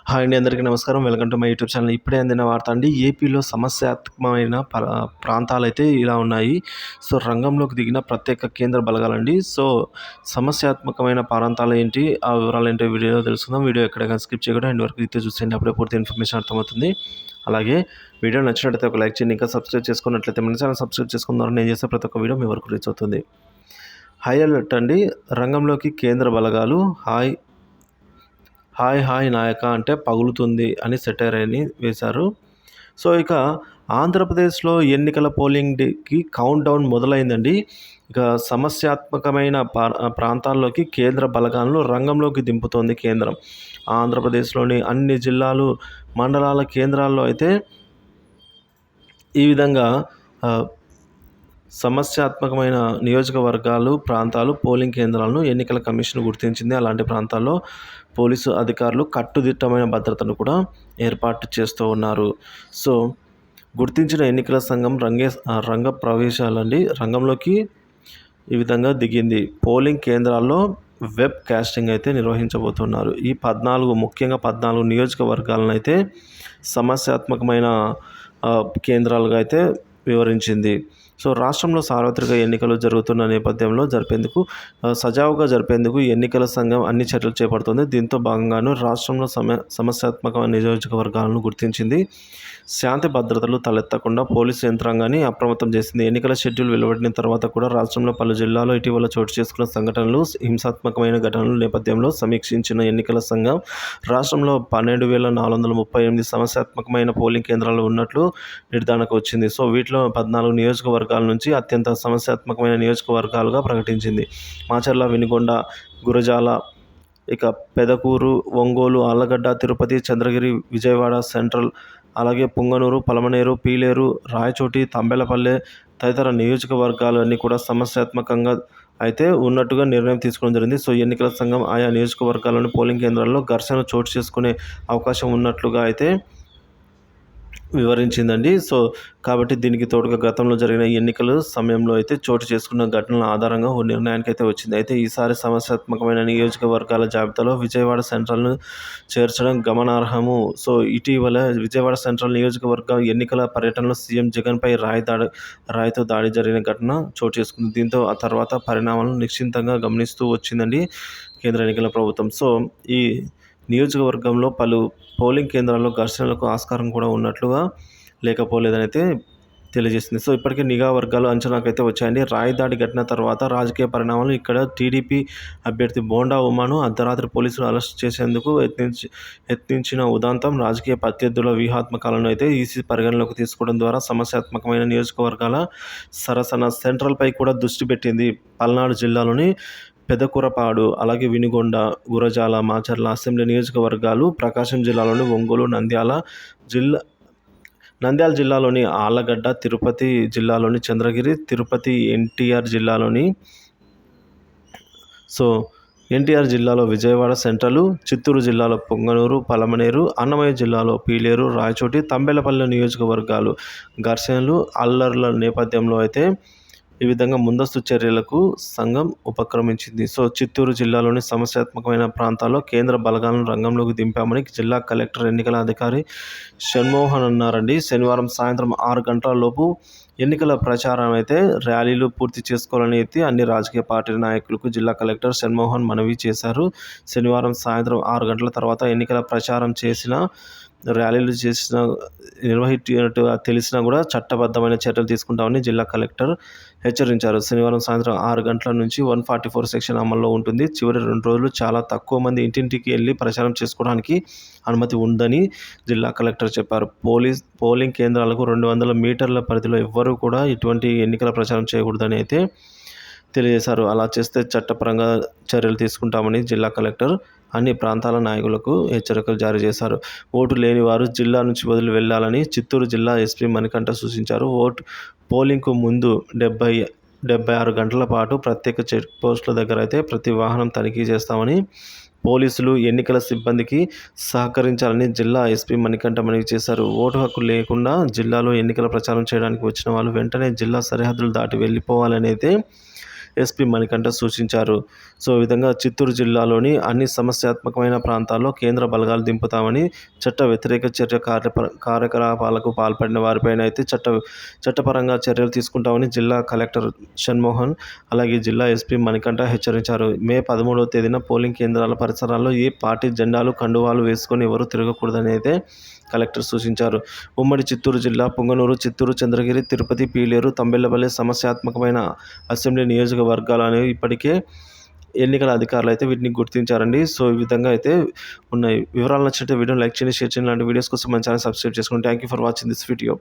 Hi అండి, అందరికీ నమస్కారం. Welcome to my YouTube channel. ఇప్పుడే అందిన వార్త అండి. ఏపీలో సమస్యాత్మకమైన ప్రాంతాలైతే ఇలా ఉన్నాయి. సో, రంగంలోకి దిగిన ప్రత్యేక కేంద్ర బలగాలండి. సో, సమస్యాత్మకమైన ప్రాంతాలు ఏంటి, ఆ వివరాలు ఏంటో వీడియోలో తెలుసుకుందాం. వీడియో ఎక్కడైనా స్కిప్ చేయకుండా ఎండ్ వరకు అయితే చూసేయండి. అప్పుడే పూర్తి ఇన్ఫర్మేషన్ అర్థమవుతుంది. అలాగే వీడియో నచ్చినట్లయితే ఒక లైక్ చేయండి. ఇంకా సబ్స్క్రైబ్ చేసుకున్నట్లయితే మన ఛానల్ సబ్స్క్రైబ్ చేసుకున్నారు. నేను చేసే ప్రతి ఒక్క వీడియో మీ వరకు రీచ్ అవుతుంది. హై అలర్ట్ అండి. రంగంలోకి కేంద్ర బలగాలు. హాయ్ హాయ్ హాయ్ నాయక అంటే పగులుతుంది అని సెటైర్ అని వేశారు. సో, ఇక ఆంధ్రప్రదేశ్లో ఎన్నికల పోలింగ్కి కౌంట్ డౌన్ మొదలైందండి. ఇక సమస్యాత్మకమైన ప్రాంతాల్లోకి కేంద్ర బలగాలను రంగంలోకి దింపుతోంది కేంద్రం. ఆంధ్రప్రదేశ్లోని అన్ని జిల్లాలు, మండలాల కేంద్రాల్లో అయితే ఈ విధంగా సమస్యాత్మకమైన నియోజకవర్గాలు, ప్రాంతాలు, పోలింగ్ కేంద్రాలను ఎన్నికల కమిషన్ గుర్తించింది. అలాంటి ప్రాంతాల్లో పోలీసు అధికారులు కట్టుదిట్టమైన భద్రతను కూడా ఏర్పాటు చేస్తూ ఉన్నారు. సో, గుర్తించిన ఎన్నికల సంఘం రంగ ప్రవేశాలండి రంగంలోకి ఈ విధంగా దిగింది. పోలింగ్ కేంద్రాల్లో వెబ్ కాస్టింగ్ అయితే నిర్వహించబోతున్నారు. ఈ ముఖ్యంగా 14 నియోజకవర్గాలను అయితే సమస్యాత్మకమైన కేంద్రాలుగా అయితే వివరించింది. సో, రాష్ట్రంలో సార్వత్రిక ఎన్నికలు జరుగుతున్న నేపథ్యంలో సజావుగా జరిపేందుకు ఎన్నికల సంఘం అన్ని చర్యలు చేపడుతుంది. దీంతో భాగంగాను రాష్ట్రంలో సమస్యాత్మక నియోజకవర్గాలను గుర్తించింది. శాంతి భద్రతలు తలెత్తకుండా పోలీసు యంత్రాంగాన్ని అప్రమత్తం చేసింది. ఎన్నికల షెడ్యూల్ వెలువడిన తర్వాత కూడా రాష్ట్రంలో పలు జిల్లాల్లో ఇటీవల చోటు చేసుకున్న సంఘటనలు, హింసాత్మకమైన ఘటనల నేపథ్యంలో సమీక్షించిన ఎన్నికల సంఘం రాష్ట్రంలో 12,438 సమస్యాత్మకమైన పోలింగ్ కేంద్రాలు ఉన్నట్లు నిర్ధారణకు వచ్చింది. సో, వీటిలో 14 నియోజకవర్గాల నుంచి అత్యంత సమస్యాత్మకమైన నియోజకవర్గాలుగా ప్రకటించింది. మాచర్ల, వినుకొండ, గురజాల, ఇక పెదకూరు, ఒంగోలు, ఆళ్లగడ్డ, తిరుపతి, చంద్రగిరి, విజయవాడ సెంట్రల్, అలాగే పుంగనూరు, పలమనేరు, పీలేరు, రాయచోటి, తంబెలపల్లె తదితర నియోజకవర్గాలు అన్నీ కూడా సమస్యాత్మకంగా అయితే ఉన్నట్టుగా నిర్ణయం తీసుకోవడం జరిగింది. సో, ఎన్నికల సంఘం ఆయా నియోజకవర్గాల్లోని పోలింగ్ కేంద్రాల్లో ఘర్షణలు చోటు చేసుకునే అవకాశం ఉన్నట్లుగా అయితే వివరించిందండి. సో, కాబట్టి దీనికి తోడుగా గతంలో జరిగిన ఎన్నికల సమయంలో అయితే చోటు చేసుకున్న ఘటనల ఆధారంగా ఓ నిర్ణయానికైతే వచ్చింది. అయితే ఈసారి సమస్యాత్మకమైన నియోజకవర్గాల జాబితాలో విజయవాడ సెంట్రల్ను చేర్చడం గమనార్హము. సో, ఇటీవల విజయవాడ సెంట్రల్ నియోజకవర్గ ఎన్నికల పర్యటనలో సీఎం జగన్పై రాయితో దాడి జరిగిన ఘటన చోటు చేసుకుంది. దీంతో ఆ తర్వాత పరిణామాలను నిశ్చింతంగా గమనిస్తూ వచ్చిందండి కేంద్ర ఎన్నికల ప్రభుత్వం. సో, ఈ నియోజకవర్గంలో పలు పోలింగ్ కేంద్రాల్లో ఘర్షణలకు ఆస్కారం కూడా ఉన్నట్లుగా లేకపోలేదని అయితే తెలియజేసింది. సో, ఇప్పటికే నిఘా వర్గాలు అంచనాకైతే వచ్చాయండి. రాయదాడి ఘటన తర్వాత రాజకీయ పరిణామాలు. ఇక్కడ టీడీపీ అభ్యర్థి బోండా ఉమాను అర్ధరాత్రి పోలీసులు అరెస్ట్ చేసేందుకు యత్నించిన ఉదంతం రాజకీయ ప్రత్యర్థుల వ్యూహాత్మకాలను అయితే ఈసీ పరిగణలోకి తీసుకోవడం ద్వారా సమస్యాత్మకమైన నియోజకవర్గాల సరసన సెంట్రల్పై కూడా దృష్టి పెట్టింది. పల్నాడు జిల్లాలోని పెదకూరపాడు, అలాగే వినుగొండ, గురజాల, మాచర్ల అసెంబ్లీ నియోజకవర్గాలు, ప్రకాశం జిల్లాలోని ఒంగోలు, నంద్యాల జిల్లాలోని ఆళ్లగడ్డ, తిరుపతి జిల్లాలోని చంద్రగిరి, తిరుపతి ఎన్టీఆర్ జిల్లాలో విజయవాడ సెంట్రల్, చిత్తూరు జిల్లాలో పొంగనూరు, పలమనేరు, అన్నమయ్య జిల్లాలో పీలేరు, రాయచోటి, తంబెలపల్లి నియోజకవర్గాలు ఘర్షణలు, అల్లర్ల నేపథ్యంలో అయితే ఈ విధంగా ముందస్తు చర్యలకు సంఘం ఉపక్రమించింది. సో, చిత్తూరు జిల్లాలోని సమస్యాత్మకమైన ప్రాంతాల్లో కేంద్ర బలగాలను రంగంలోకి దింపామని జిల్లా కలెక్టర్, ఎన్నికల అధికారి షణ్మోహన్ అన్నారండి. శనివారం సాయంత్రం 6 గంటల లోపు ఎన్నికల ప్రచారం అయితే ర్యాలీలు పూర్తి చేసుకోవాలని అయితే అన్ని రాజకీయ పార్టీల నాయకులకు జిల్లా కలెక్టర్ షణ్మోహన్ మనవి చేశారు. శనివారం సాయంత్రం 6 గంటల తర్వాత ఎన్నికల ప్రచారం ర్యాలీలు నిర్వహించినట్టుగా తెలిసినా కూడా చట్టబద్ధమైన చర్యలు తీసుకుంటామని జిల్లా కలెక్టర్ హెచ్చరించారు. శనివారం సాయంత్రం 6 గంటల నుంచి 144 సెక్షన్ అమల్లో ఉంటుంది. చివరి 2 రోజులు చాలా తక్కువ మంది ఇంటింటికి వెళ్ళి ప్రచారం చేసుకోవడానికి అనుమతి ఉందని జిల్లా కలెక్టర్ చెప్పారు. పోలింగ్ కేంద్రాలకు 200 మీటర్ల పరిధిలో ఎవ్వరూ కూడా ఇటువంటి ఎన్నికల ప్రచారం చేయకూడదని అయితే తెలియజేశారు. అలా చేస్తే చట్టపరంగా చర్యలు తీసుకుంటామని జిల్లా కలెక్టర్ అన్ని ప్రాంతాల నాయకులకు హెచ్చరికలు జారీ చేశారు. ఓటు లేని వారు జిల్లా నుంచి వదిలి వెళ్లాలని చిత్తూరు జిల్లా ఎస్పీ మణికంఠ సూచించారు. పోలింగ్కు ముందు 76 గంటల పాటు ప్రత్యేక చెక్ పోస్టుల దగ్గర అయితే ప్రతి వాహనం తనిఖీ చేస్తామని, పోలీసులు, ఎన్నికల సిబ్బందికి సహకరించాలని జిల్లా ఎస్పీ మణికంఠ మనవి చేశారు. ఓటు హక్కు లేకుండా జిల్లాలో ఎన్నికల ప్రచారం చేయడానికి వచ్చిన వాళ్ళు వెంటనే జిల్లా సరిహద్దులు దాటి వెళ్లిపోవాలని అయితే ఎస్పీ మణికంఠ సూచించారు. సో ఈ విధంగా చిత్తూరు జిల్లాలోని అన్ని సమస్యాత్మకమైన ప్రాంతాల్లో కేంద్ర బలగాలు దింపుతామని, చట్ట వ్యతిరేక కార్యకలాపాలకు పాల్పడిన వారిపైన అయితే చట్టపరంగా చర్యలు తీసుకుంటామని జిల్లా కలెక్టర్ షణ్మోహన్, అలాగే జిల్లా ఎస్పీ మణికంఠ హెచ్చరించారు. మే 13వ తేదీన పోలింగ్ కేంద్రాల పరిసరాల్లో ఏ పార్టీ జెండాలు, కండువాలు వేసుకొని ఎవరూ తిరగకూడదని అయితే కలెక్టర్ సూచించారు. ఉమ్మడి చిత్తూరు జిల్లా పుంగనూరు, చిత్తూరు, చంద్రగిరి, తిరుపతి, పీలేరు, తంబెల్లపల్లి సమస్యాత్మకమైన అసెంబ్లీ నియోజకవర్గాలు అనేవి ఇప్పటికే ఎన్నికల అధికారులు అయితే వీటిని గుర్తించారండి. సో ఈ విధంగా అయితే ఉన్నాయి. వివరాలు నచ్చితే వీడియోని లైక్ చేయండి, షేర్ చేయండి. ఇలాంటి వీడియోస్ కోసం మన ఛానల్ సబ్స్క్రైబ్ చేసుకోండి. Thank you for watching this video.